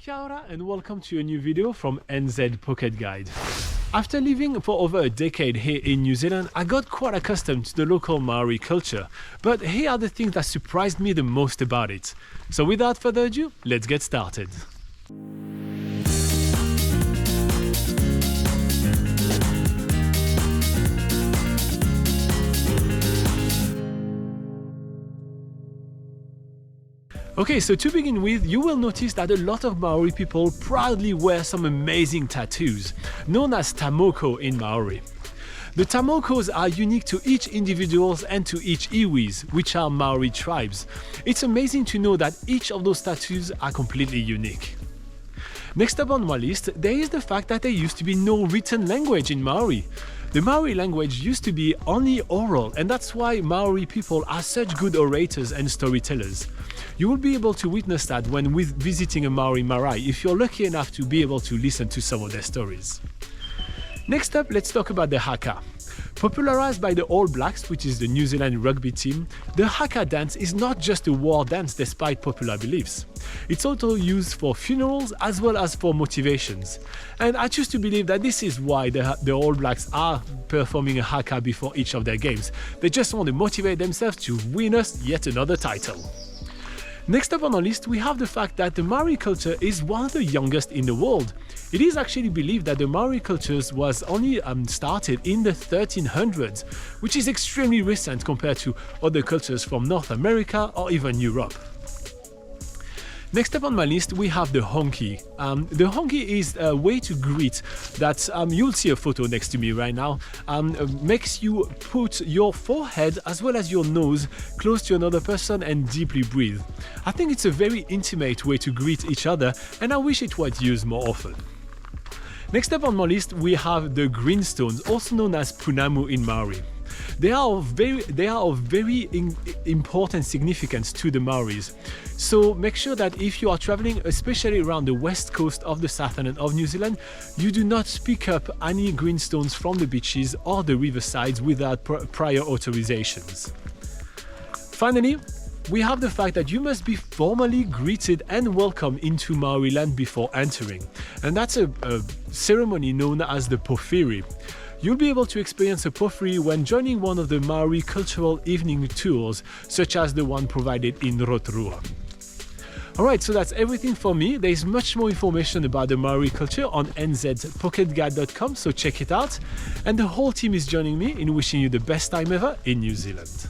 Kia ora and welcome to a new video from NZ Pocket Guide. After living for over a decade here in New Zealand, I got quite accustomed to the local Maori culture, but here are the things that surprised me the most about it. So without further ado, let's get started. Okay, so to begin with, you will notice that a lot of Maori people proudly wear some amazing tattoos, known as tamoko in Maori. The tamokos are unique to each individual and to each iwis, which are Maori tribes. It's amazing to know that each of those tattoos are completely unique. Next up on my list, there is the fact that there used to be no written language in Maori. The Maori language used to be only oral, and that's why Maori people are such good orators and storytellers. You will be able to witness that when visiting a Maori marae if you're lucky enough to be able to listen to some of their stories. Next up, let's talk about the Hakka. Popularized by the All Blacks, which is the New Zealand rugby team, the Hakka dance is not just a war dance despite popular beliefs. It's also used for funerals as well as for motivations. And I choose to believe that this is why the All Blacks are performing a Hakka before each of their games. They just want to motivate themselves to win us yet another title. Next up on our list, we have the fact that the Maori culture is one of the youngest in the world. It is actually believed that the Maori culture was only started in the 1300s, which is extremely recent compared to other cultures from North America or even Europe. Next up on my list, we have the Hangi. The Hangi is a way to greet that you'll see a photo next to me right now. Makes you put your forehead as well as your nose close to another person and deeply breathe. I think it's a very intimate way to greet each other, and I wish it was used more often. Next up on my list, we have the greenstones, also known as punamu in Maori. They are of very important significance to the Maoris. So make sure that if you are traveling, especially around the west coast of the southern end of New Zealand, you do not pick up any greenstones from the beaches or the riversides without prior authorizations. Finally, we have the fact that you must be formally greeted and welcomed into Maori land before entering. And that's a ceremony known as the Poffery. You'll be able to experience a Poffery when joining one of the Maori cultural evening tours, such as the one provided in Rotorua. Alright, so that's everything for me. There's much more information about the Maori culture on nzpocketguide.com, so check it out. And the whole team is joining me in wishing you the best time ever in New Zealand.